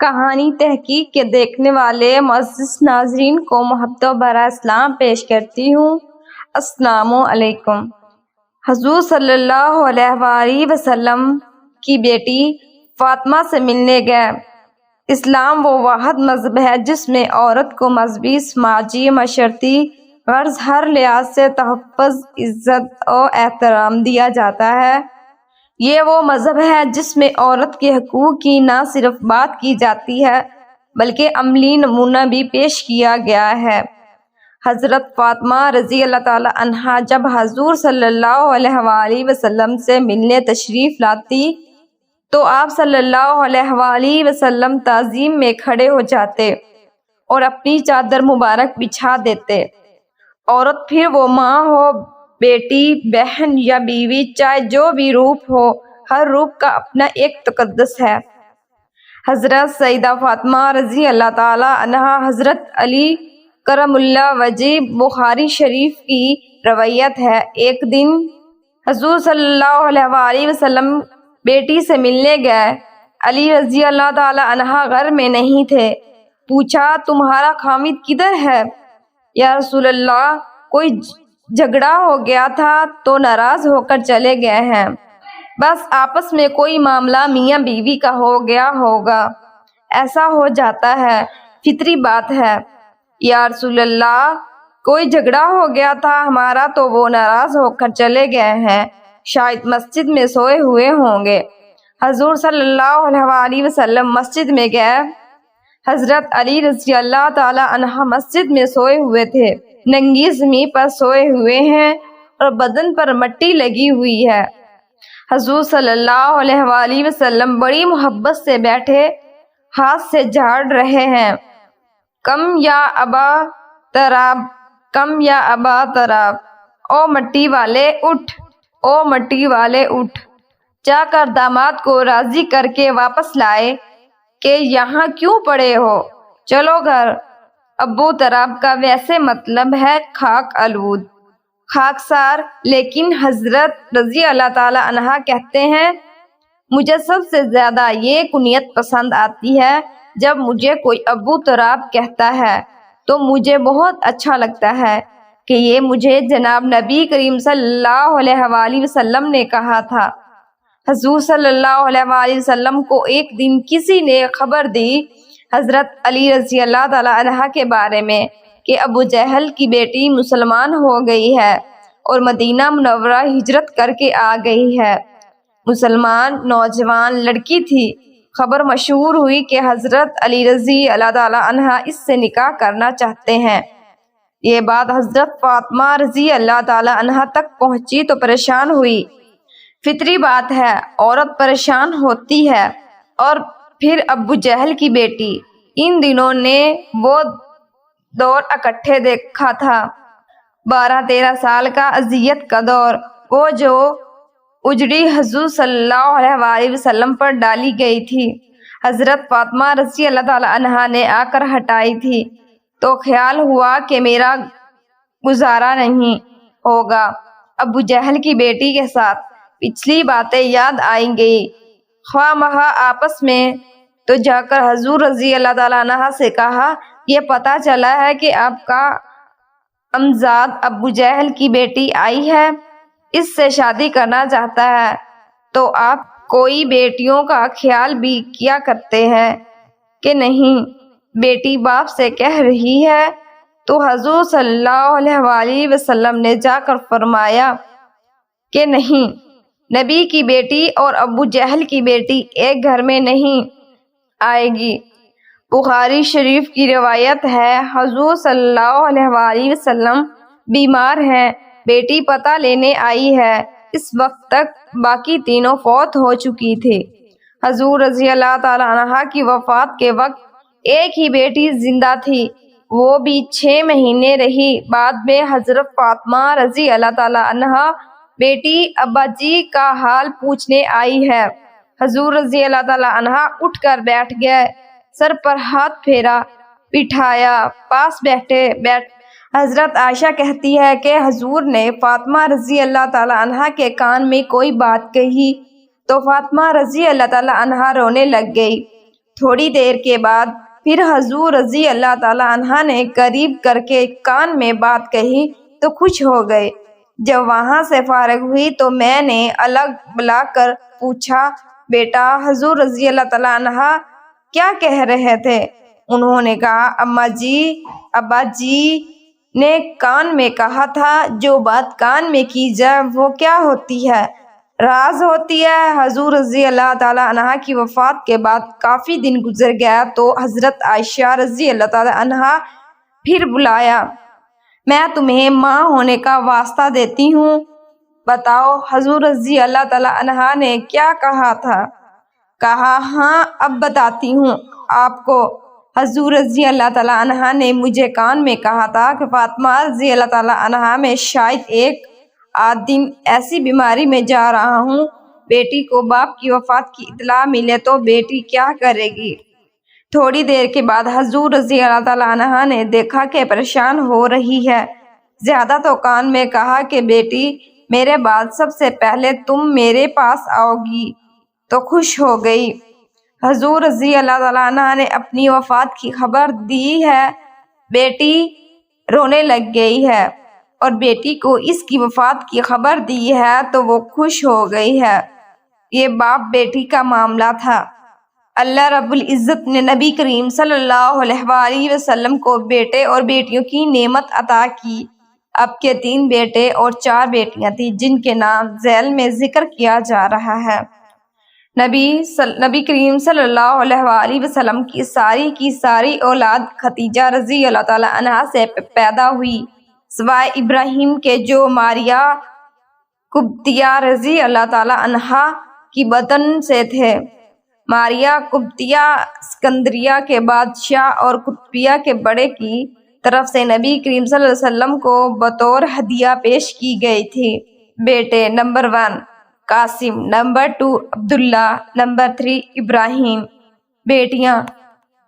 کہانی تحقیق کے دیکھنے والے معزز ناظرین کو محبت و برا اسلام پیش کرتی ہوں۔ السلام علیکم۔ حضور صلی اللہ علیہ وآلہ وسلم کی بیٹی فاطمہ سے ملنے گئے۔ اسلام وہ واحد مذہب ہے جس میں عورت کو مذہبی، سماجی، معاشرتی غرض ہر لحاظ سے تحفظ، عزت و احترام دیا جاتا ہے۔ یہ وہ مذہب ہے جس میں عورت کے حقوق کی نہ صرف بات کی جاتی ہے بلکہ عملی نمونہ بھی پیش کیا گیا ہے۔ حضرت فاطمہ رضی اللہ تعالی عنہا جب حضور صلی اللہ علیہ وآلہ وسلم سے ملنے تشریف لاتی تو آپ صلی اللہ علیہ وآلہ وسلم تعظیم میں کھڑے ہو جاتے اور اپنی چادر مبارک بچھا دیتے۔ عورت پھر وہ ماں ہو، بیٹی، بہن یا بیوی، چاہے جو بھی روپ ہو، ہر روپ کا اپنا ایک تقدس ہے۔ حضرت سیدہ فاطمہ رضی اللہ تعالی عنہا حضرت علی کرم اللہ وجہ بخاری شریف کی روایت ہے، ایک دن حضور صلی اللہ علیہ وآلہ وسلم بیٹی سے ملنے گئے۔ علی رضی اللہ تعالی عنہ گھر میں نہیں تھے۔ پوچھا، تمہارا خامد کدھر ہے؟ یا رسول اللہ، کوئی جھگڑا ہو گیا تھا تو ناراض ہو کر چلے گئے ہیں، بس آپس میں کوئی معاملہ میاں بیوی کا ہو گیا ہوگا، ایسا ہو جاتا ہے، فطری بات ہے۔ یا رسول اللہ، کوئی جھگڑا ہو گیا تھا ہمارا تو وہ ناراض ہو کر چلے گئے ہیں، شاید مسجد میں سوئے ہوئے ہوں گے۔ حضور صلی اللہ علیہ وآلہ وسلم مسجد میں گئے۔ حضرت علی رضی اللہ تعالی عنہ مسجد میں سوئے ہوئے تھے، ننگی زمین پر سوئے ہوئے ہیں اور بدن پر مٹی لگی ہوئی ہے۔ حضور صلی اللہ علیہ وآلہ وسلم بڑی محبت سے بیٹھے ہاتھ سے جھاڑ رہے ہیں۔ کم یا ابا تراب، کم یا ابا تراب، او مٹی والے اٹھ، او مٹی والے اٹھ۔ جا کر داماد کو راضی کر کے واپس لائے کہ یہاں کیوں پڑے ہو، چلو گھر۔ ابو تراب کا ویسے مطلب ہے خاک آلود، خاکسار، لیکن حضرت رضی اللہ تعالی عنہ کہتے ہیں، مجھے سب سے زیادہ یہ کنیت پسند آتی ہے۔ جب مجھے کوئی ابو تراب کہتا ہے تو مجھے بہت اچھا لگتا ہے کہ یہ مجھے جناب نبی کریم صلی اللہ علیہ وآلہ وسلم نے کہا تھا۔ حضور صلی اللہ علیہ وآلہ وسلم کو ایک دن کسی نے خبر دی حضرت علی رضی اللہ تعالی عنہ کے بارے میں کہ ابو جہل کی بیٹی مسلمان ہو گئی ہے اور مدینہ منورہ ہجرت کر کے آ گئی ہے۔ مسلمان نوجوان لڑکی تھی۔ خبر مشہور ہوئی کہ حضرت علی رضی اللہ تعالی عنہ اس سے نکاح کرنا چاہتے ہیں۔ یہ بات حضرت فاطمہ رضی اللہ تعالی عنہ تک پہنچی تو پریشان ہوئی۔ فطری بات ہے، عورت پریشان ہوتی ہے۔ اور پھر ابو جہل کی بیٹی، ان دنوں نے وہ دور اکٹھے دیکھا تھا، 12-13 سال کا اذیت کا دور، وہ جو اجڑی حضور صلی اللہ علیہ وآلہ وسلم پر ڈالی گئی تھی، حضرت فاطمہ رضی اللہ تعالی عنہا نے آ کر ہٹائی تھی، تو خیال ہوا کہ میرا گزارا نہیں ہوگا ابو جہل کی بیٹی کے ساتھ۔ پچھلی باتیں یاد آئیں گئی، خواہ مخواہ آپس میں، تو جا کر حضور رضی اللہ تعالی عنہ سے کہا، یہ پتہ چلا ہے کہ آپ کا امزاد ابو جہل کی بیٹی آئی ہے، اس سے شادی کرنا چاہتا ہے، تو آپ کوئی بیٹیوں کا خیال بھی کیا کرتے ہیں کہ نہیں؟ بیٹی باپ سے کہہ رہی ہے تو حضور صلی اللہ علیہ وآلہ وسلم نے جا کر فرمایا کہ نہیں، نبی کی بیٹی اور ابو جہل کی بیٹی ایک گھر میں نہیں آئے گی۔ بخاری شریف کی روایت ہے، حضور صلی اللہ علیہ وآلہ وسلم بیمار ہیں، بیٹی پتہ لینے آئی ہے۔ اس وقت تک باقی تینوں فوت ہو چکی تھی۔ حضور رضی اللہ تعالی عنہ کی وفات کے وقت ایک ہی بیٹی زندہ تھی، وہ بھی 6 مہینے رہی۔ بعد میں حضرت فاطمہ رضی اللہ تعالی عنہ بیٹی ابا جی کا حال پوچھنے آئی ہے۔ حضور رضی اللہ تعالی عنہ اٹھ کر بیٹھ گئے، سر پر ہاتھ پھیرا، بٹھایا، پاس بیٹھے۔ حضرت عائشہ کہتی ہے کہ حضور نے فاطمہ رضی اللہ تعالی عنہ کے کان میں کوئی بات کہی تو فاطمہ رضی اللہ تعالی عنہ رونے لگ گئی۔ تھوڑی دیر کے بعد پھر حضور رضی اللہ تعالی عنہ نے قریب کر کے کان میں بات کہی تو خوش ہو گئے۔ جب وہاں سے فارغ ہوئی تو میں نے الگ بلا کر پوچھا، بیٹا حضور رضی اللہ تعالی عنہ کیا کہہ رہے تھے؟ انہوں نے کہا، اماں جی، ابا جی نے کان میں کہا تھا جو بات کان میں کی جائے وہ کیا ہوتی ہے؟ راز ہوتی ہے۔ حضور رضی اللہ تعالیٰ عنہ کی وفات کے بعد کافی دن گزر گیا تو حضرت عائشہ رضی اللہ تعالیٰ عنہ پھر بلایا، میں تمہیں ماں ہونے کا واسطہ دیتی ہوں، بتاؤ حضور رضی اللہ تعالیٰ عنہ نے کیا کہا تھا؟ کہا، ہاں اب بتاتی ہوں آپ کو۔ حضور رضی اللہ تعالیٰ عنہ نے مجھے کان میں کہا تھا کہ فاطمہ رضی اللہ تعالیٰ عنہ میں شاید ایک آدھ دن ایسی بیماری میں جا رہا ہوں، بیٹی کو باپ کی وفات کی اطلاع ملے تو بیٹی کیا کرے گی؟ تھوڑی دیر کے بعد حضور رضی اللہ تعالیٰ عنہ نے دیکھا کہ پریشان ہو رہی ہے، زیادہ تو کان میں کہا کہ بیٹی میرے بعد سب سے پہلے تم میرے پاس آؤ گی تو خوش ہو گئی۔ حضور رضی اللہ تعالیٰ عنہ نے اپنی وفات کی خبر دی ہے، بیٹی رونے لگ گئی ہے، اور بیٹی کو اس کی وفات کی خبر دی ہے تو وہ خوش ہو گئی ہے۔ یہ باپ بیٹی کا معاملہ تھا۔ اللہ رب العزت نے نبی کریم صلی اللہ علیہ وآلہ وسلم کو بیٹے اور بیٹیوں کی نعمت عطا کی۔ اب کے 3 بیٹے اور 4 بیٹیاں تھیں جن کے نام ذیل میں ذکر کیا جا رہا ہے۔ نبی کریم صلی اللہ علیہ وآلہ وسلم کی ساری اولاد خدیجہ رضی اللہ تعالی عنہا سے پیدا ہوئی، سوائے ابراہیم کے جو ماریہ قبطیہ رضی اللہ تعالی عنہا کی بطن سے تھے۔ ماریہ قبطیہ اسکندریہ کے بادشاہ اور قطبیہ کے بڑے کی طرف سے نبی کریم صلی اللہ علیہ وسلم کو بطور ہدیہ پیش کی گئی تھی۔ بیٹے، نمبر 1 قاسم، نمبر 2 عبداللہ، نمبر 3 ابراہیم۔ بیٹیاں،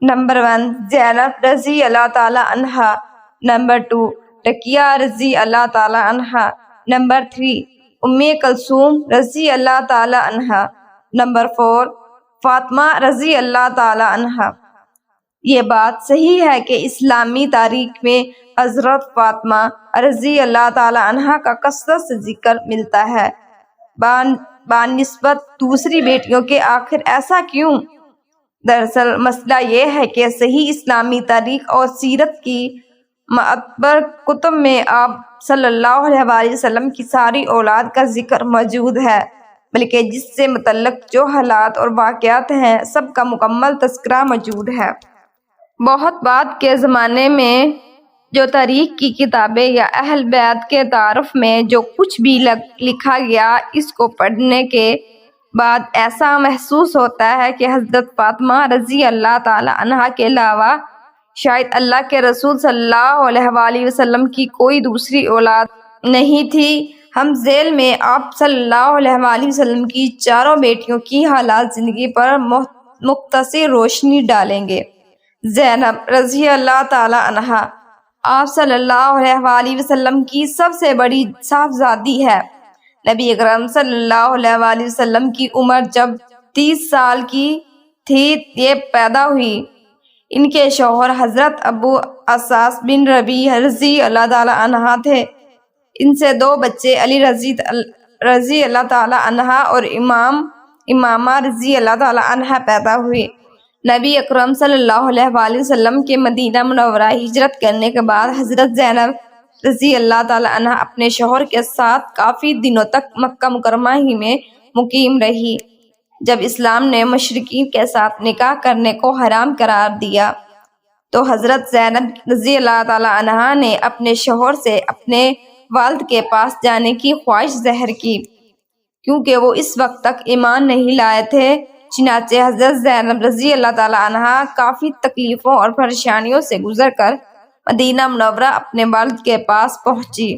نمبر 1 زینب رضی اللہ تعالی عنہا، نمبر 2 رقیہ رضی اللہ تعالی عنہا، نمبر 3 ام کلثوم رضی اللہ تعالی عنہا، نمبر 4 فاطمہ رضی اللہ تعالی عنہا۔ یہ بات صحیح ہے کہ اسلامی تاریخ میں حضرت فاطمہ رضی اللہ تعالی عنہا کا کثرت سے ذکر ملتا ہے بنسبت دوسری بیٹیوں کے۔ آخر ایسا کیوں؟ دراصل مسئلہ یہ ہے کہ صحیح اسلامی تاریخ اور سیرت کی معتبر کتب میں آپ صلی اللہ علیہ وآلہ وسلم کی ساری اولاد کا ذکر موجود ہے، بلکہ جس سے متعلق جو حالات اور واقعات ہیں سب کا مکمل تذکرہ موجود ہے۔ بہت بعد کے زمانے میں جو تاریخ کی کتابیں یا اہل بیت کے تعارف میں جو کچھ بھی لکھا گیا، اس کو پڑھنے کے بعد ایسا محسوس ہوتا ہے کہ حضرت فاطمہ رضی اللہ تعالی عنہا کے علاوہ شاید اللہ کے رسول صلی اللہ علیہ وآلہ وسلم کی کوئی دوسری اولاد نہیں تھی۔ ہم ذیل میں آپ صلی اللہ علیہ وآلہ وسلم کی 4 بیٹیوں کی حالات زندگی پر مختصر روشنی ڈالیں گے۔ زینب رضی اللہ تعالی عنہا آپ صلی اللہ علیہ وآلہ وسلم کی سب سے بڑی صاحبزادی ہے۔ نبی اکرم صلی اللہ علیہ وآلہ وسلم کی عمر جب 30 سال کی تھی یہ پیدا ہوئی۔ ان کے شوہر حضرت ابو اساس بن ربیع رضی اللہ تعالی عنہ تھے۔ ان سے 2 بچے علی رضی اللہ تعالی عنہ اور امامہ رضی اللہ تعالی عنہ پیدا ہوئے۔ نبی اکرم صلی اللہ علیہ وآلہ وسلم کے مدینہ منورہ ہجرت کرنے کے بعد حضرت زینب رضی اللہ تعالی عنہ اپنے شوہر کے ساتھ کافی دنوں تک مکہ مکرمہ ہی میں مقیم رہی۔ جب اسلام نے مشرکین کے ساتھ نکاح کرنے کو حرام قرار دیا تو حضرت زینب رضی اللہ تعالی عنہ نے اپنے شوہر سے اپنے والد کے پاس جانے کی خواہش ظاہر کی، کیونکہ وہ اس وقت تک ایمان نہیں لائے تھے۔ چنانچہ حضرت زینب رضی اللہ تعالی عنہ کافی تکلیفوں اور پریشانیوں سے گزر کر مدینہ منورہ اپنے والد کے پاس پہنچی۔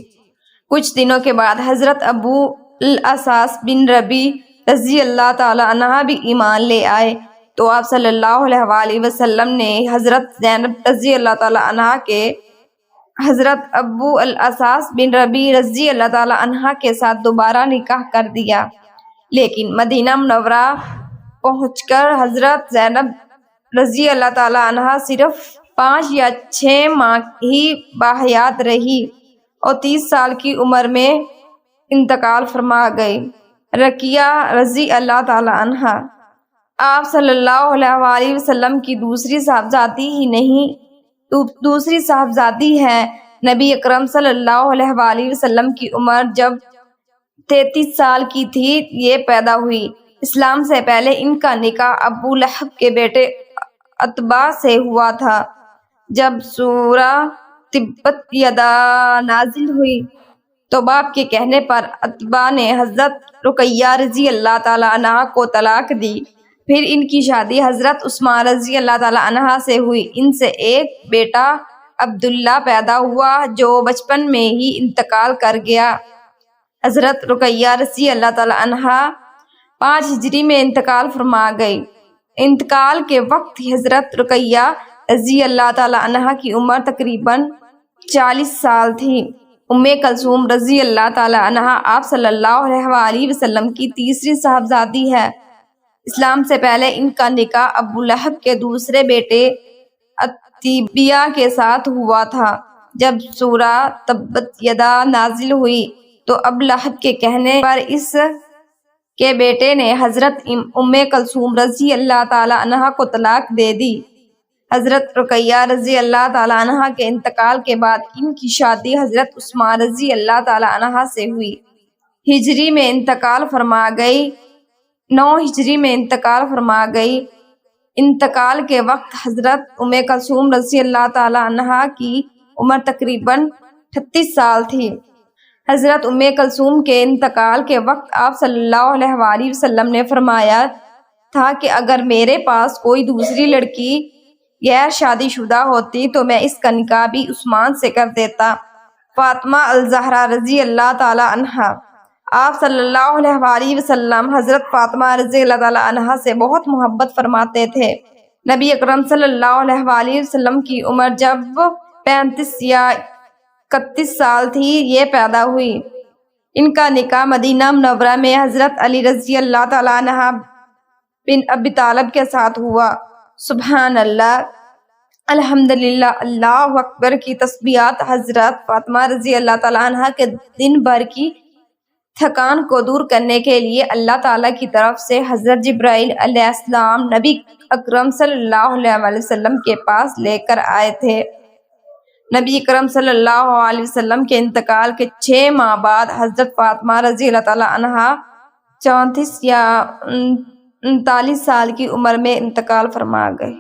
کچھ دنوں کے بعد حضرت ابو الاساس بن ربیع رضی اللہ تعالی عنہ بھی ایمان لے آئے تو آپ صلی اللہ علیہ وآلہ وسلم نے حضرت زینب رضی اللہ تعالی عنہ کے حضرت ابو الاساس بن ربیع رضی اللہ تعالی عنہ کے ساتھ دوبارہ نکاح کر دیا، لیکن مدینہ منورہ پہنچ کر حضرت زینب رضی اللہ تعالی عنہا صرف 5 یا 6 ماہ ہی باحیات رہی اور 30 سال کی عمر میں انتقال فرما گئی۔ رقیہ رضی اللہ تعالی عنہا آپ صلی اللہ علیہ وآلہ وسلم کی دوسری صاحبزادی ہی نہیں، دوسری صاحبزادی ہے۔ نبی اکرم صلی اللہ علیہ وآلہ وسلم کی عمر جب 33 سال کی تھی یہ پیدا ہوئی۔ اسلام سے پہلے ان کا نکاح ابو لہب کے بیٹے عتبہ سے ہوا تھا۔ جب سورہ تبت یدا نازل ہوئی تو باپ کے کہنے پر عتبہ نے حضرت رقیہ رضی اللہ تعالی عنہا کو طلاق دی۔ پھر ان کی شادی حضرت عثمان رضی اللہ تعالی عنہا سے ہوئی۔ ان سے ایک بیٹا عبداللہ پیدا ہوا جو بچپن میں ہی انتقال کر گیا۔ حضرت رقیہ رضی اللہ تعالی عنہا 5 ہجری میں انتقال فرما گئی۔ انتقال کے وقت حضرت رقیہ رضی اللہ تعالی عنہا کی عمر تقریباً 40 سال تھی۔ ام کلثوم رضی اللہ تعالی عنہا آپ صلی اللہ علیہ وآلہ وسلم کی تیسری صاحبزادی ہے۔ اسلام سے پہلے ان کا نکاح ابو لہب کے دوسرے بیٹے عتیبیہ کے ساتھ ہوا تھا۔ جب سورہ تبت یدا نازل ہوئی تو ابو لہب کے کہنے پر اس کے بیٹے نے حضرت ام کلثوم رضی اللہ تعالی عنہا کو طلاق دے دی۔ حضرت رقیہ رضی اللہ تعالی عنہا کے انتقال کے بعد ان کی شادی حضرت عثمان رضی اللہ تعالی عنہا سے ہوئی۔ ہجری میں انتقال فرما گئی۔ 9 ہجری میں انتقال فرما گئی۔ انتقال کے وقت حضرت ام کلثوم رضی اللہ تعالی عنہا کی عمر تقریباً 38 سال تھی۔ حضرت ام کلثوم کے انتقال کے وقت آپ صلی اللہ علیہ وآلہ وسلم نے فرمایا تھا کہ اگر میرے پاس کوئی دوسری لڑکی غیر شادی شدہ ہوتی تو میں اس کا نکاح بھی عثمان سے کر دیتا۔ فاطمہ الزہرا رضی اللہ تعالی عنہا آپ صلی اللہ علیہ وآلہ وسلم حضرت فاطمہ رضی اللہ تعالی عنہا سے بہت محبت فرماتے تھے۔ نبی اکرم صلی اللہ علیہ وآلہ وسلم کی عمر جب 35 یا 31 سال تھی یہ پیدا ہوئی۔ ان کا نکاح مدینہ منورہ میں حضرت علی رضی اللہ تعالی عنہ بن ابی طالب کے ساتھ ہوا۔ سبحان اللہ، الحمدللہ، اللہ اکبر کی تسبیحات حضرت فاطمہ رضی اللہ تعالی عنہ کے دن بھر کی تھکان کو دور کرنے کے لیے اللہ تعالیٰ کی طرف سے حضرت جبرائیل علیہ السلام نبی اکرم صلی اللہ علیہ وسلم کے پاس لے کر آئے تھے۔ نبی اکرم صلی اللہ علیہ وسلم کے انتقال کے 6 ماہ بعد حضرت فاطمہ رضی اللہ تعالی عنہا 34 یا 39 سال کی عمر میں انتقال فرما گئے۔